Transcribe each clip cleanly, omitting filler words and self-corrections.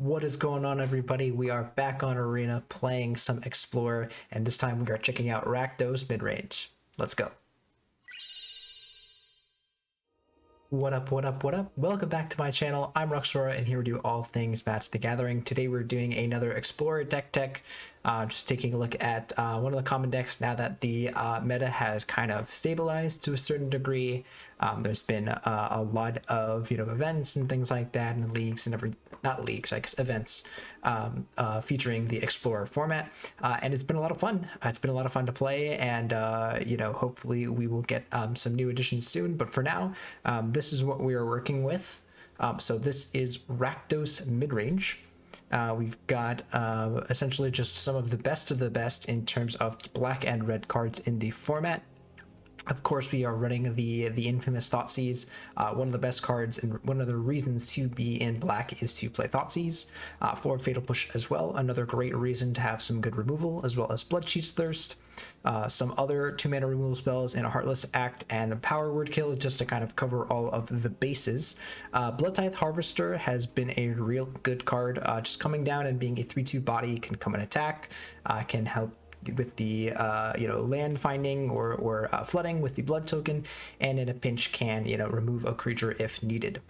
What is going on, everybody? We are back on Arena playing some Explorer, and this time we are checking out Rakdos Midrange. Let's go. What up, what up, what up? Welcome back to my channel. I'm Rakdos, and here we do all things Magic the Gathering. Today we're doing another Explorer deck tech, just taking a look at one of the common decks now that the meta has kind of stabilized to a certain degree. There's been a lot of events and things like that, and leagues and not leagues, I guess events featuring the Explorer format, and it's been a lot of fun. It's been a lot of fun to play, and hopefully we will get some new additions soon. But for now, this is what we are working with. So this is Rakdos Midrange. We've got essentially just some of the best in terms of black and red cards in the format. Of course, we are running the infamous Thoughtseize. One of the best cards, and one of the reasons to be in black is to play Thoughtseize. For Fatal Push as well, another great reason to have some good removal, as well as Bloodchief's Thirst. Some other 2-mana removal spells in a Heartless Act and a Power Word Kill, just to kind of cover all of the bases. Bloodtithe Harvester has been a real good card. Just coming down and being a 3/2 body, can come and attack, can help with the land finding or flooding with the blood token, and in a pinch can remove a creature if needed.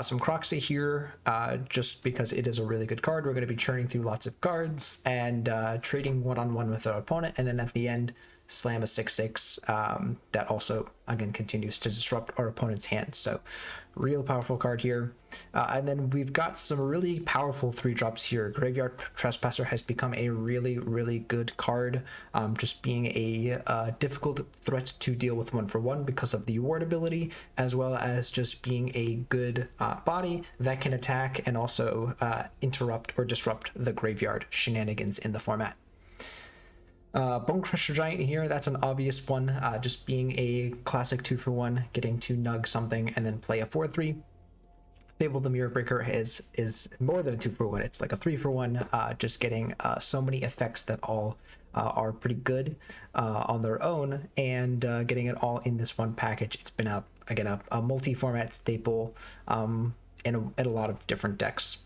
Some Croxy here, just because it is a really good card. We're going to be churning through lots of cards and trading one-on-one with our opponent, and then at the end slam a 6/6 that also again continues to disrupt our opponent's hand. So real powerful card here. And then we've got some really powerful 3-drops here. Graveyard Trespasser has become a really good card, just being a difficult threat to deal with 1-for-1 because of the ward ability, as well as just being a good body that can attack and also interrupt or disrupt the graveyard shenanigans in the format. Bone Crusher Giant here, that's an obvious one, just being a classic 2-for-1, getting to nug something and then play a 4/3. Fable the Mirror Breaker is more than a 2-for-1, it's like a 3-for-1, just getting so many effects that all are pretty good on their own, and getting it all in this one package. It's been a multi-format staple in a lot of different decks.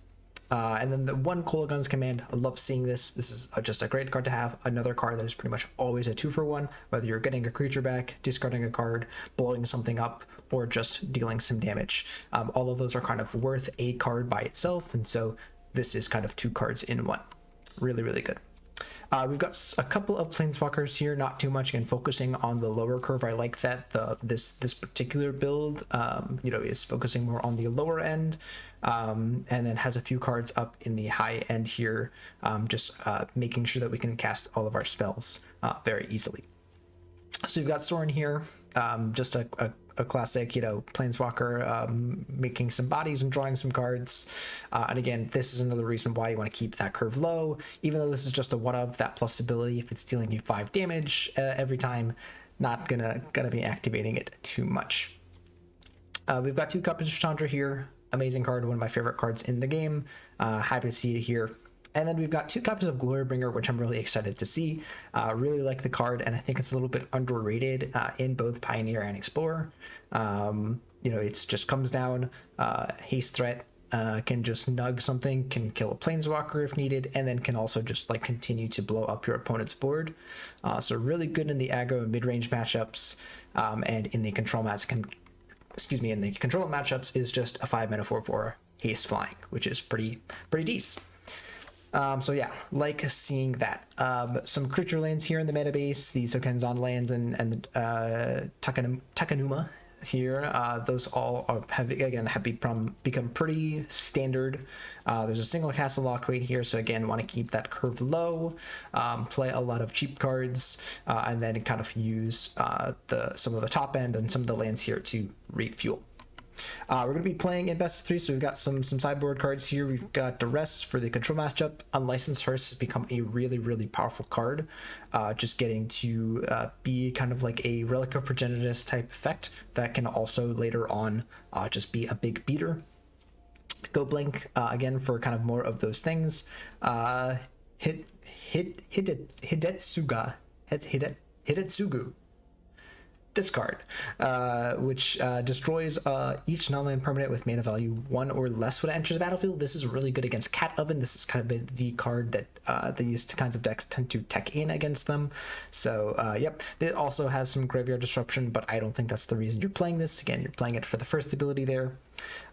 And then the one Cola Guns command, I love seeing this. This is just a great card to have. Another card that is pretty much always a 2-for-1, whether you're getting a creature back, discarding a card, blowing something up, or just dealing some damage. All of those are kind of worth a card by itself, and so this is kind of 2 cards in one. Really good. We've got a couple of Planeswalkers here, not too much, and focusing on the lower curve. I like that this particular build is focusing more on the lower end, and then has a few cards up in the high end here, just making sure that we can cast all of our spells very easily. So we've got Sorin here, just a classic, Planeswalker, making some bodies and drawing some cards. And again, this is another reason why you want to keep that curve low, even though this is just a one-of that plus ability. If it's dealing you 5 damage every time, not gonna be activating it too much. We've got 2 Copies of Chandra here, amazing card, one of my favorite cards in the game. Happy to see it here. And then we've got 2 copies of Glorybringer, which I'm really excited to see. Really like the card, and I think it's a little bit underrated in both Pioneer and Explorer. It just comes down, haste threat, can just nug something, can kill a Planeswalker if needed, and then can also just continue to blow up your opponent's board. So really good in the aggro and mid-range matchups, and in the control in the control matchups is just a 5-mana 4/4 haste flying, which is pretty decent. So yeah, like seeing that. Some creature lands here in the meta base, the Sokenzan lands and Takanuma here. Those all have become pretty standard. There's a single castle lock rate here, so again, want to keep that curve low, play a lot of cheap cards, and then kind of use some of the top end and some of the lands here to refuel. We're going to be playing in best of 3, so we've got some sideboard cards here. We've got Duress for the control matchup. Unlicensed Hearse has become a really powerful card, just getting to be kind of like a Relic of Progenitus type effect that can also later on just be a big beater. Go Blink again for kind of more of those things. Hidetsugu. discard, which destroys each non-land permanent with mana value 1 or less when it enters the battlefield. This is really good against Cat Oven. This is kind of the card that these kinds of decks tend to tech in against them. So yep, it also has some graveyard disruption, but I don't think that's the reason you're playing this. Again, you're playing it for the first ability there.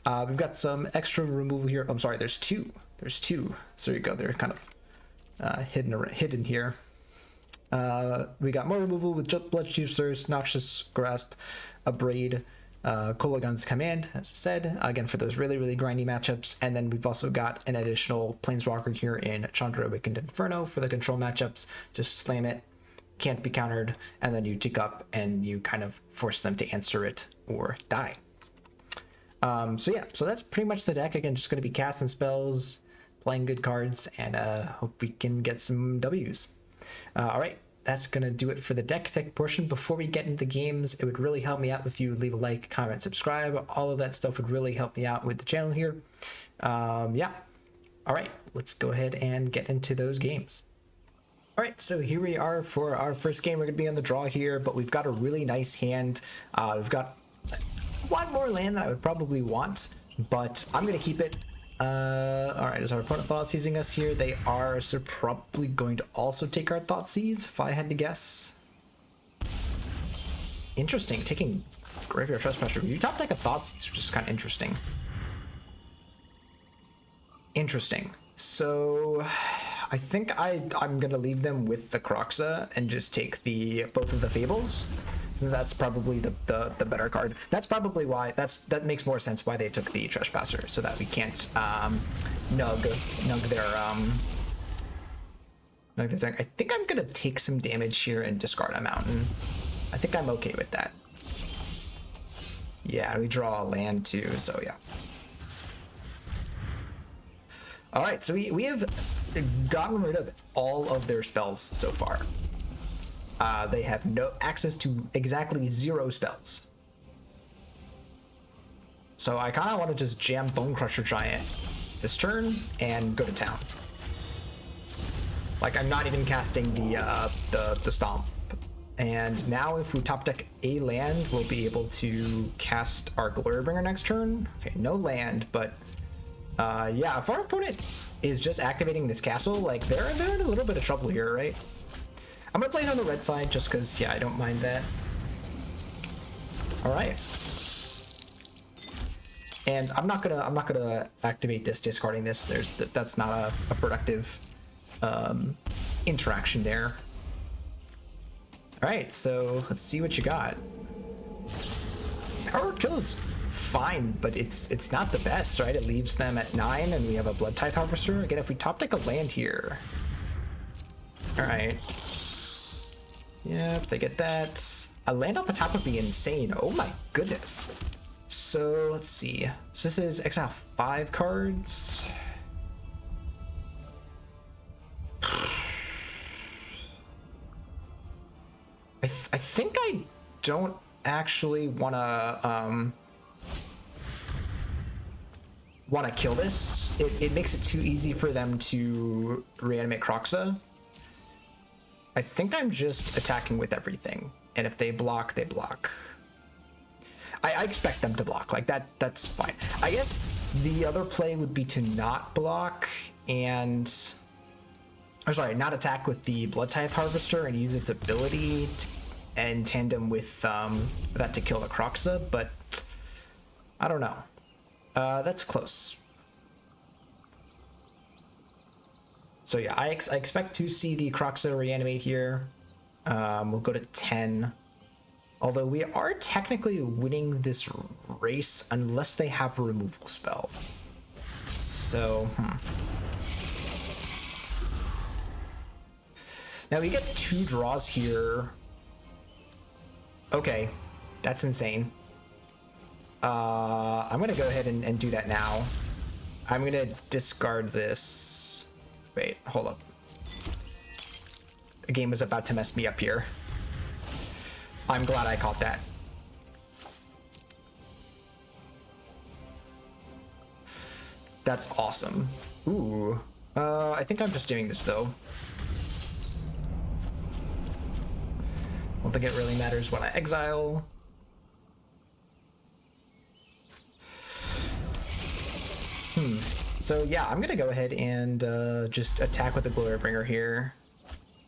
We've got some extra removal here. I'm sorry, there's two. There's two. So there you go. They're kind of hidden here. We got more removal with Blood Juicers, Noxious Grasp, Abrade, Kolagun's Command, as I said, again for those really, really grindy matchups. And then we've also got an additional Planeswalker here in Chandra Awakened Inferno for the control matchups. Just slam it, can't be countered, and then you tick up and you kind of force them to answer it or die. So yeah, so that's pretty much the deck. Again, just going to be casting spells, playing good cards, and hope we can get some W's. All right, that's going to do it for the deck tech portion. Before we get into the games, it would really help me out if you leave a like, comment, subscribe. All of that stuff would really help me out with the channel here. Yeah. All right, let's go ahead and get into those games. All right, so here we are for our first game. We're going to be on the draw here, but we've got a really nice hand. We've got one more land that I would probably want, but I'm going to keep it. All right, is our opponent Thoughtseizing us here? They are, so probably going to also take our Thoughtseize, if I had to guess. Interesting, taking Graveyard Trespasser. You top deck a Thoughtseize, which is kind of interesting. Interesting. So I think I'm gonna leave them with the Kroxa and just take both of the Fables. So that's probably the better card. That's probably why that makes more sense why they took the Trespasser, so that we can't nug their I think I'm gonna take some damage here and discard a mountain. I think I'm okay with that. Yeah, we draw a land too, so yeah. All right, so we have gotten rid of all of their spells so far. They have no access to exactly 0 spells. So I kind of want to just jam Bone Crusher Giant this turn and go to town. Like, I'm not even casting the Stomp. And now if we top deck a land, we'll be able to cast our Glorybringer next turn. Okay, no land, but yeah, if our opponent is just activating this castle, like they're in a little bit of trouble here, right? I'm gonna play it on the red side just because, yeah, I don't mind that. All right, and I'm not gonna activate this, discarding this. That's not a productive interaction there. All right, so let's see what you got. Power Kill is fine, but it's not the best, right? It leaves them at 9, and we have a Blood Tithe Harvester. Again, if we top deck a land here, all right. Yep, they get that. A land off the top would be insane. Oh my goodness. So let's see. So this is exile 5 cards. I think I don't actually wanna kill this. It makes it too easy for them to reanimate Kroxa. I think I'm just attacking with everything, and if they block, they block. I expect them to block, like that's fine. I guess the other play would be to not block and, or sorry, not attack with the Blood Tithe Harvester and use its ability in tandem with that to kill the Kroxa, but I don't know. That's close. So yeah, I expect to see the Kroxa reanimate here. We'll go to 10. Although we are technically winning this race unless they have a removal spell. So, Now we get 2 draws here. Okay, that's insane. I'm gonna go ahead and do that now. I'm gonna discard this. Wait, hold up. The game was about to mess me up here. I'm glad I caught that. That's awesome. Ooh. I think I'm just doing this though. don't think it really matters when I exile. So yeah, I'm gonna go ahead and just attack with the Glorybringer here,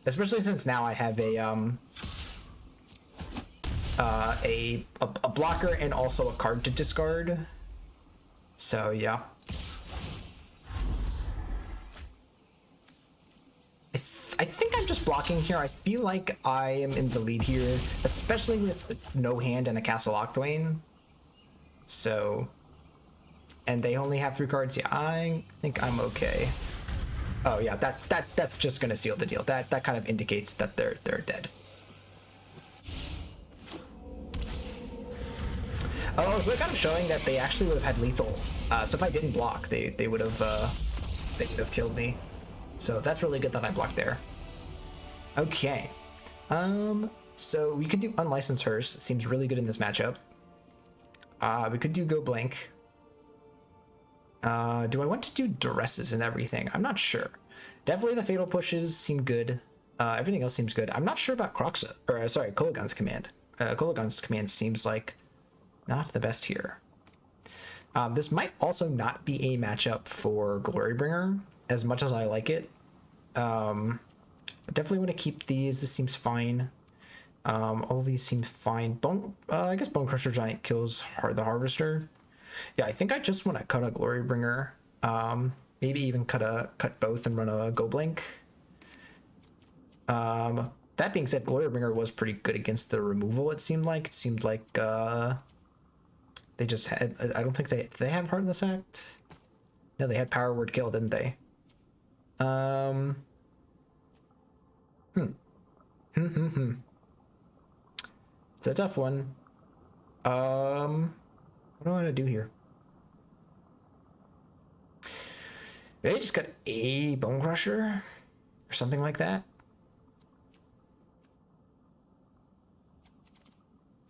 especially since now I have a blocker and also a card to discard. So yeah. I think I'm just blocking here. I feel like I am in the lead here, especially with no hand and a Castle Octhwain. So, and they only have 3 cards. Yeah, I think I'm okay. Oh yeah, that's just gonna seal the deal. That kind of indicates that they're dead. Oh, so they're kind of showing that they actually would have had lethal. So if I didn't block, they would have killed me. So that's really good that I blocked there. Okay. So we could do Unlicensed Hearse. It seems really good in this matchup. We could do Go Blank. Do I want to do Duresses and everything? I'm not sure. Definitely the Fatal Pushes seem good. Everything else seems good. I'm not sure about Croxa, or sorry, Kolagon's command. Kolagon's command seems like not the best here. This might also not be a matchup for Glorybringer, as much as I like it. Definitely want to keep these. This seems fine. All these seem fine. I guess Bone Crusher Giant kills the Harvester. Yeah, I think I just want to cut a Glorybringer. Maybe even cut both and run a Go Blink. That being said, Glorybringer was pretty good against the removal. It seemed like they just had. I don't think they have Heartless Act. No, they had Power Word Kill, didn't they? It's a tough one. What do I want to do here? Maybe I just got a Bone Crusher or something like that.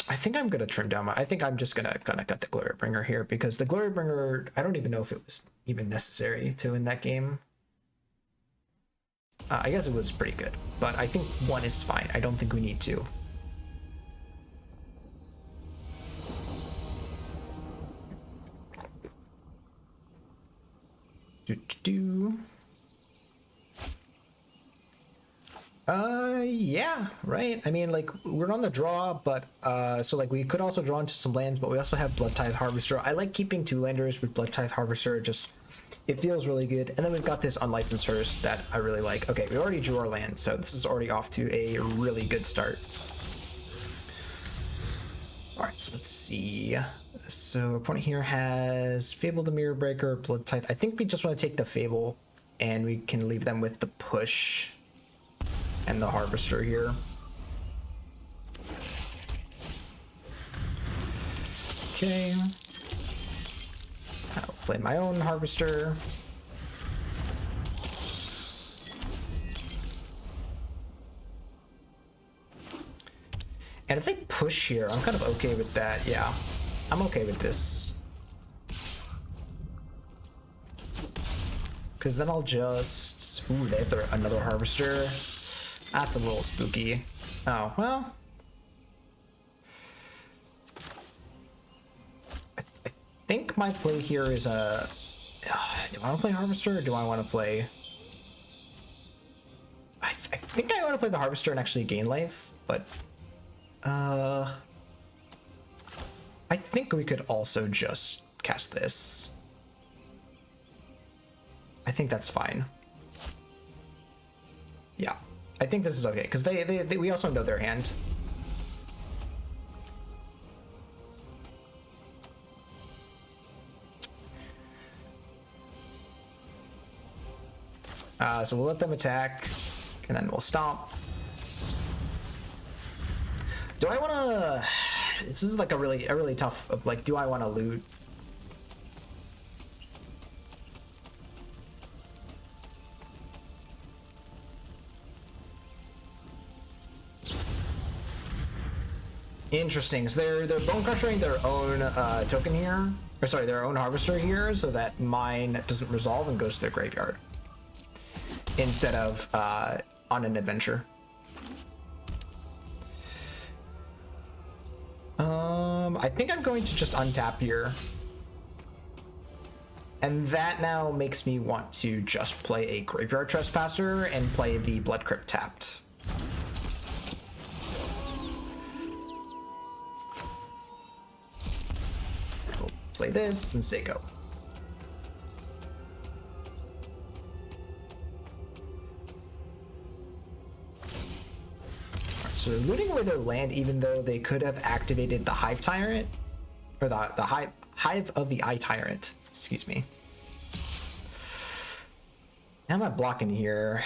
I think I'm gonna trim down I think I'm just gonna cut the Glorybringer here, because the Glorybringer, I don't even know if it was even necessary to win that game. I guess it was pretty good, but I think 1 is fine. I don't think we need 2. Yeah, right. I mean, like, we're on the draw, but so like we could also draw into some lands, but we also have Blood Tithe Harvester. I like keeping 2 landers with Blood Tithe Harvester. Just, it feels really good. And then we've got this Unlicensed Hearse that I really like. Okay, we already drew our land, so this is already off to a really good start. All right, so let's see. So opponent here has Fable the Mirror Breaker, Blood Tithe. I think we just want to take the Fable, and we can leave them with the push and the Harvester here. Okay. I'll play my own Harvester. And if they push here, I'm kind of okay with that. Yeah, I'm okay with this. Because then I'll just... Ooh, they have another Harvester. That's a little spooky. Oh, well. I think my play here is a... do I want to play Harvester, or do I want to play... I think I want to play the Harvester and actually gain life, but... I think we could also just cast this. I think that's fine. Yeah, I think this is okay, because we also know their hand. So we'll let them attack, and then we'll stomp. Do I want to... This is like a really tough of like, do I want to loot? Interesting. So they're bone crushing their own token here, or sorry, their own Harvester here, so that mine doesn't resolve and goes to their graveyard instead of on an adventure. I think I'm going to just untap here. And that now makes me want to just play a Graveyard Trespasser and play the Blood Crypt tapped. We'll play this and say go. So they're looting away their land, even though they could have activated the Hive Tyrant, or the Hive of the Eye Tyrant. Excuse me. How am I blocking here?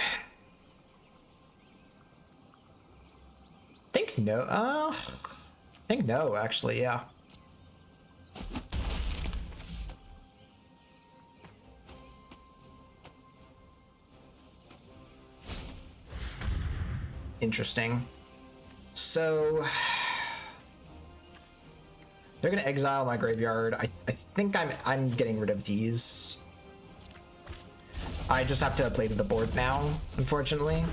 I think no. I think no, actually, yeah. Interesting. So they're gonna exile my graveyard. I think I'm getting rid of these. I just have to play to the board now, unfortunately.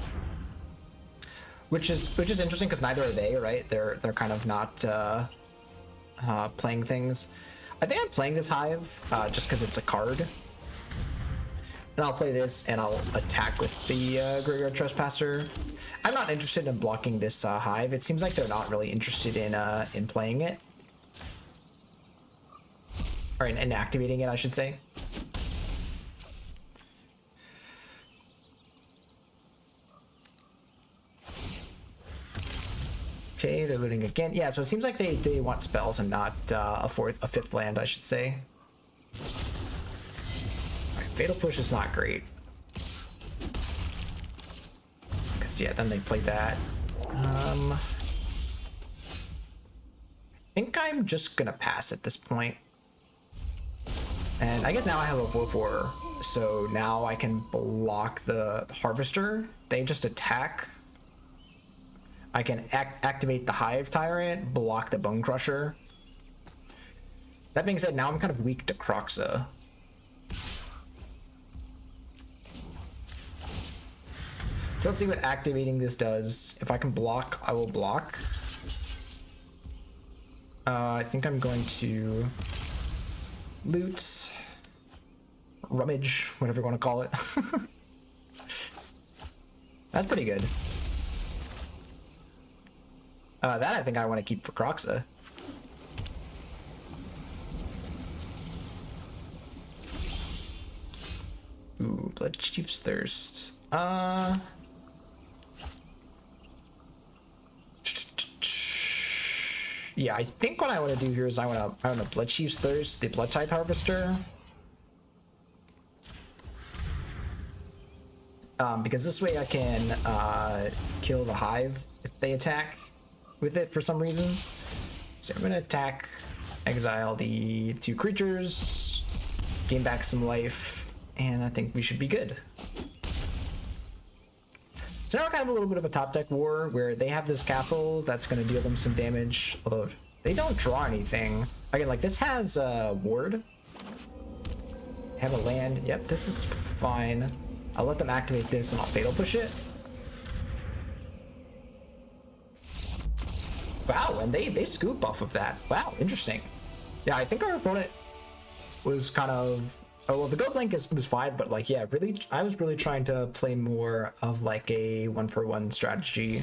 Which is interesting because neither are they, right? They're kind of not playing things. I think I'm playing this Hive just because it's a card. And I'll play this and I'll attack with the Graveyard Trespasser. I'm not interested in blocking this Hive. It seems like they're not really interested in playing it. Or in activating it, I should say. Okay, they're looting again. Yeah, so it seems like they want spells and not a fifth land, I should say. Fatal Push is not great. Because, yeah, then they play that. I think I'm just going to pass at this point. And I guess now I have a 4/4. So now I can block the Harvester. They just attack. I can activate the Hive Tyrant, block the Bone Crusher. That being said, now I'm kind of weak to Kroxa. So let's see what activating this does. If I can block, I will block. I think I'm going to loot, rummage, whatever you want to call it. That's pretty good. That I think I want to keep for Kroxa. Ooh, Blood Chief's Thirst. Yeah, I think what I want to do here is I want to Blood Chief's Thirst, the Blood Tithe Harvester. Because this way I can kill the Hive if they attack with it for some reason. So I'm going to attack, exile the 2 creatures, gain back some life, and I think we should be good. So now we're kind of a little bit of a top deck war where they have this castle that's going to deal them some damage, although they don't draw anything. Again, like this has a ward. Have a land. Yep, this is fine. I'll let them activate this and I'll Fatal Push it. Wow, and they scoop off of that. Wow, interesting. Yeah, I think our opponent was kind of... Oh, well, the Go Blank was fine, but like, yeah, really, I was really trying to play more of like a 1-for-1 strategy.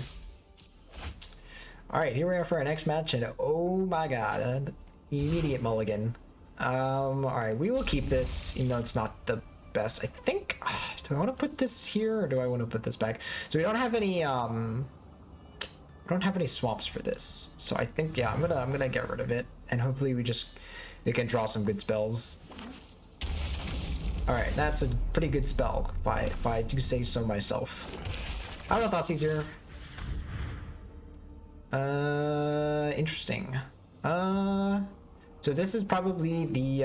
All right, here we are for our next match, and oh my god, an immediate mulligan. All right, we will keep this, even though it's not the best. I think, do I want to put this here, or do I want to put this back? So we don't have any, swamps for this. So I think, yeah, I'm gonna get rid of it, and hopefully we can draw some good spells. Alright, that's a pretty good spell, if I do say so myself. I don't know if that's easier. Interesting. So this is probably the,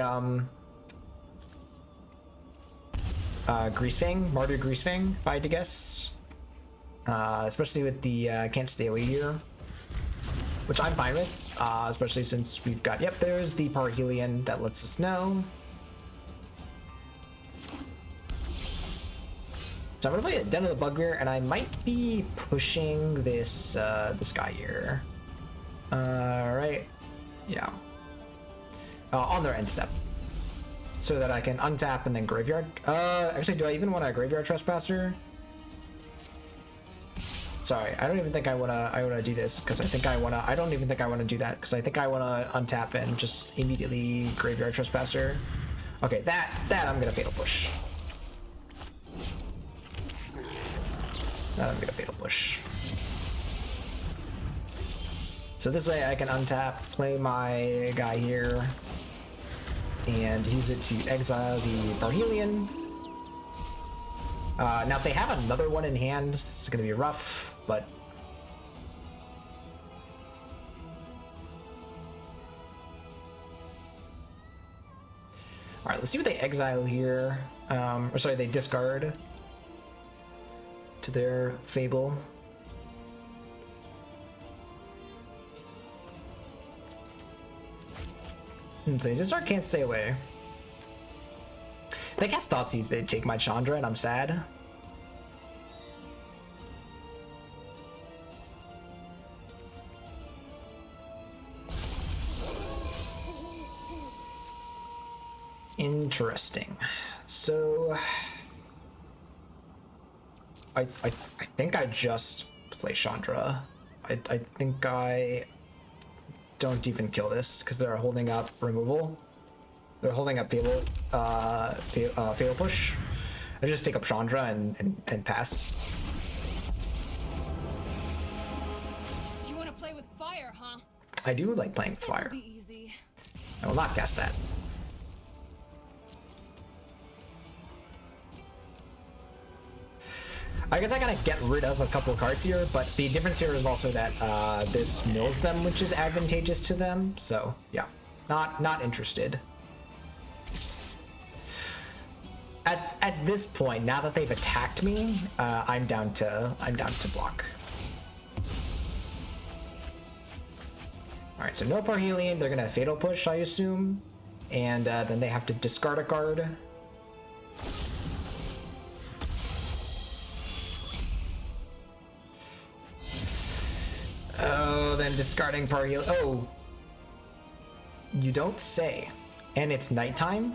Greasefang, Martyr Greasefang, if I had to guess. Especially with the, Can't Stay Away here. Which I'm fine with, especially since we've got, yep, there's the Parhelion that lets us know. So I'm gonna play Den of the Bugbear, and I might be pushing this this guy here. Alright. Yeah. On their end step. So that I can untap and then graveyard. Actually, do I even want a graveyard trespasser? Sorry, I don't even think I wanna do this because I think I don't even think I wanna do that because I think I wanna untap and just immediately graveyard trespasser. Okay, that I'm gonna fatal push. That I'm gonna fatal push. So this way I can untap, play my guy here, and use it to exile the Parhelion. Now if they have another one in hand, it's gonna be rough, but all right, let's see what they exile here. Or sorry, they discard to their Fable. So they just can't stay away. If they cast Thoughtseize, they take my Chandra, and I'm sad. Interesting. So I think I just play Chandra. I think I don't even kill this because they're holding up removal. They're holding up Fable, Fatal Push. I just take up Chandra and pass. You want to play with fire, huh? I do like playing with fire. Be easy. I will not cast that. I guess I gotta get rid of a couple of cards here, but the difference here is also that this mills them, which is advantageous to them. So yeah, not interested. At this point, now that they've attacked me, I'm down to block. All right, so no Parhelion. They're gonna Fatal Push, I assume, and then they have to discard a card. Oh, then discarding Parhelion. Oh, you don't say. And it's nighttime?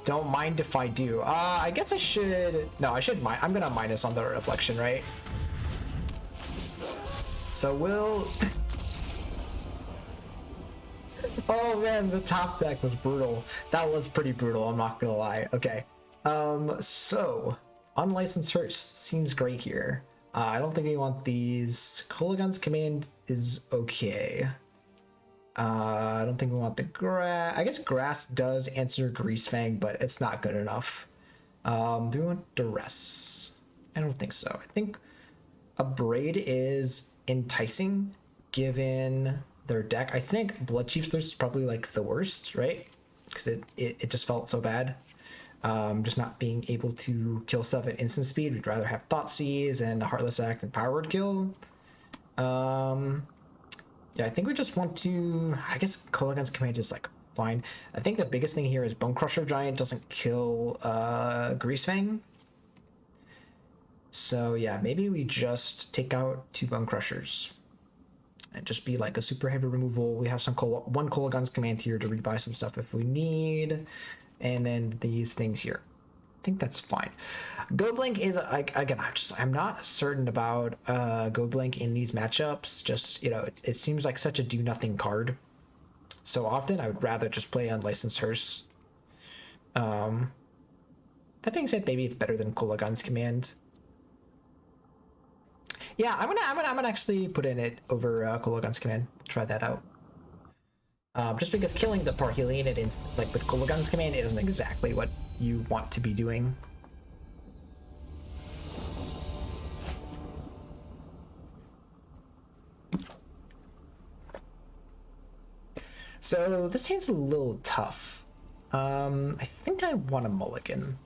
Don't mind if I do. I guess I should... No, I should... I'm gonna minus on the reflection, right? So we'll... Oh man, the top deck was brutal. That was pretty brutal, I'm not gonna lie. Okay. So... Unlicensed Hearst seems great here. I don't think we want these. Kolagan's Command is okay. I don't think we want the grass. I guess grass does answer Greasefang, but it's not good enough. Do we want Duress? I don't think so. I think a Braid is enticing given their deck. I think Blood Chief's Thirst is probably like the worst, right? Because it just felt so bad. Just not being able to kill stuff at instant speed. We'd rather have Thoughtseize and a Heartless Act and Power Word Kill. Yeah, I think we just want to... I guess Kolagan's Command is like fine. I think the biggest thing here is Bone Crusher Giant doesn't kill Greasefang. So yeah, maybe we just take out 2 Bone Crushers. And just be like a super heavy removal. We have some one Kolagan's Command here to rebuy some stuff if we need. And then these things here. I think that's fine. Go Blink is like, again, I'm not certain about Go Blink in these matchups. Just, you know, it seems like such a do nothing card. So often I would rather just play Unlicensed Hearse. That being said, maybe it's better than Kolagan's Command. Yeah, I'm gonna actually put in it over Kolagan's Command. Try that out. Just because killing the Parhelion like with Kolagan's Command isn't exactly what you want to be doing. So this hand's a little tough. I think I want a mulligan.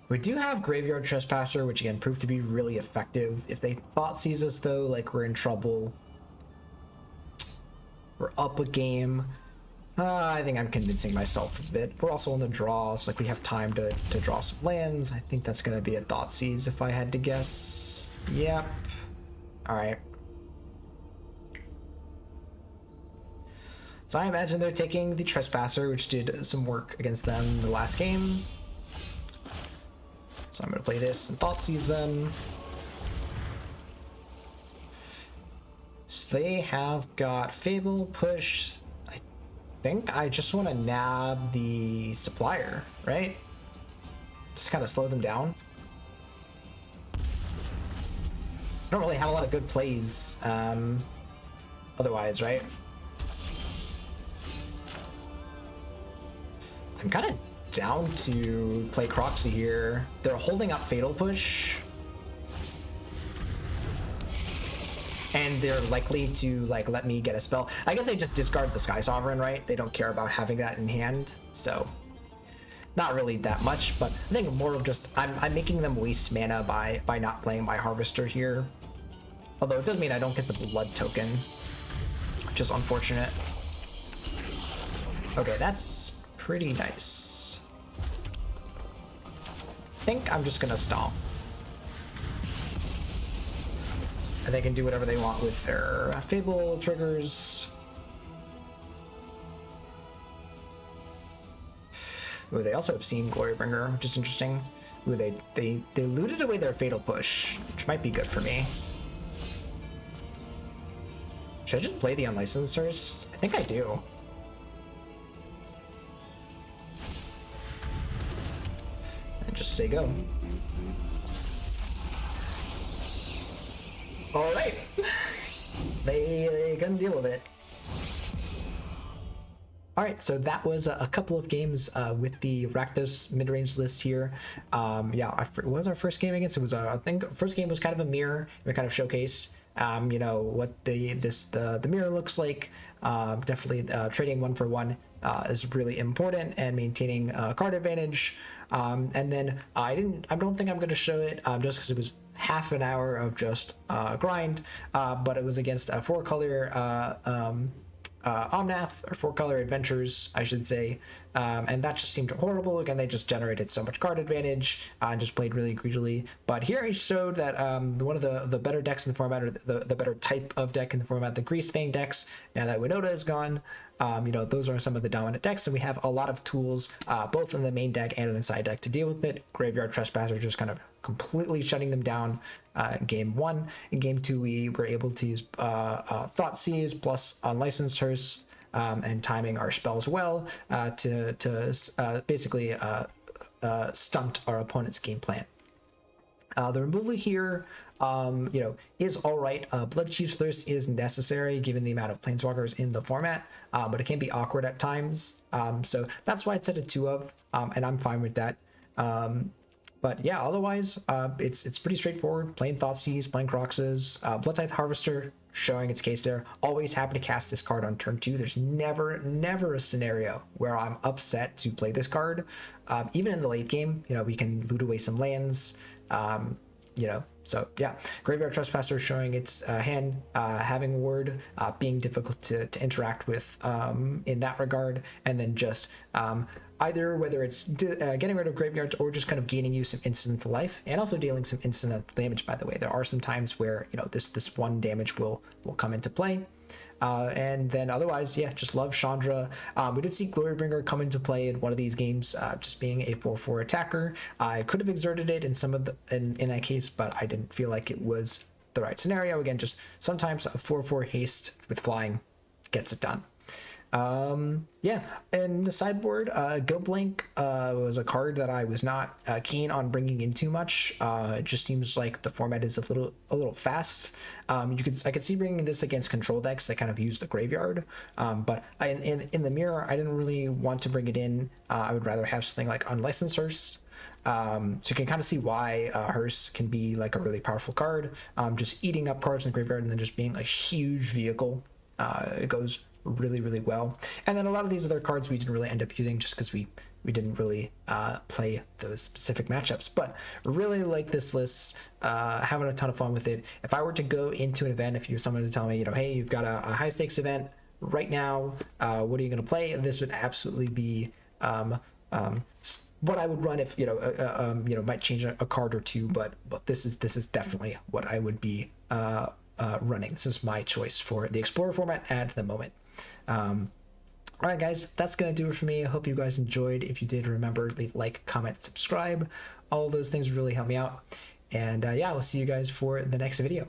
We do have Graveyard Trespasser, which again proved to be really effective. If they Thoughtseize us though, like we're in trouble. We're up a game. I think I'm convincing myself a bit. We're also on the draw, so like we have time to draw some lands. I think that's gonna be a Thoughtseize if I had to guess. Yep. All right. So I imagine they're taking the Trespasser, which did some work against them in the last game. So I'm going to play this and Thoughtseize them. So they have got Fable, Push. I think I just want to nab the Supplier, right? Just kind of slow them down. I don't really have a lot of good plays otherwise, right? I'm kind of down to play Croxy here. They're holding up Fatal Push. And they're likely to like let me get a spell. I guess they just discard the Sky Sovereign, right? They don't care about having that in hand. So not really that much, but I think more of just I'm making them waste mana by not playing my Harvester here. Although it does mean I don't get the blood token, which is unfortunate. Okay, that's pretty nice. I think I'm just gonna stomp. And they can do whatever they want with their Fable triggers. Ooh, they also have seen Glorybringer, which is interesting. Ooh, they looted away their Fatal Push, which might be good for me. Should I just play the Unlicensed first? I think I do. And just say go. All right, they can deal with it. All right, so that was a couple of games with the Rakdos mid-range list here. Yeah, what was our first game against? It was I think first game was kind of a mirror. We kind of showcased you know, what the mirror looks like. Definitely trading 1-for-1 is really important, and maintaining card advantage. And then I don't think I'm going to show it just because it was half an hour of just grind, but it was against a 4-color Omnath, or 4-color Adventures, I should say, and that just seemed horrible. Again, they just generated so much card advantage and just played really greedily. But here I showed that one of the better decks in the format, or the better type of deck in the format, the Greasefang decks, now that Winota is gone, you know, those are some of the dominant decks, and we have a lot of tools, both in the main deck and in the side deck, to deal with it. Graveyard Trespasser just kind of completely shutting them down in game 1. In game 2, we were able to use Thoughtseize plus Unlicensed Hearse, and timing our spells well to basically stunt our opponent's game plan. The removal here, you know, is all right. Bloodchief's Thirst is necessary given the amount of Planeswalkers in the format, but it can be awkward at times. So that's why it's at a 2 of, and I'm fine with that. But yeah, otherwise, it's pretty straightforward. Playing Thoughtseize, playing Croxes, Blood Tithe Harvester showing its case there. Always happy to cast this card on turn 2. There's never a scenario where I'm upset to play this card. Even in the late game, you know, we can loot away some lands. You know, so yeah, Graveyard Trespasser showing its hand, having word, being difficult to interact with in that regard, and then just either whether it's getting rid of graveyards or just kind of gaining you some instant life, and also dealing some instant damage. By the way, there are some times where, you know, this one damage will come into play. And then otherwise, yeah, just love Chandra. We did see Glorybringer come into play in one of these games, just being a 4/4 attacker. I could have exerted it in some of in that case, but I didn't feel like it was the right scenario. Again, just sometimes a 4/4 haste with flying gets it done. Yeah, and the sideboard, Gilblink was a card that I was not keen on bringing in too much. It just seems like the format is a little fast. I could see bringing this against control decks that kind of use the graveyard, but in the mirror, I didn't really want to bring it in. I would rather have something like Unlicensed Hearse. So you can kind of see why Hearse can be like a really powerful card, just eating up cards in the graveyard and then just being a huge vehicle. It goes really well. And then a lot of these other cards we didn't really end up using just because we didn't really play those specific matchups. But really like this list, having a ton of fun with it. If I were to go into an event, if you were someone to tell me, you know, hey, you've got a high stakes event right now, what are you going to play? This would absolutely be what I would run. If you know, might change a card or two, but this is definitely what I would be running. This is my choice for the Explorer format at the moment. All right, guys, that's going to do it for me. I hope you guys enjoyed. If you did, remember, leave a like, comment, subscribe. All those things really help me out. And yeah, we'll see you guys for the next video.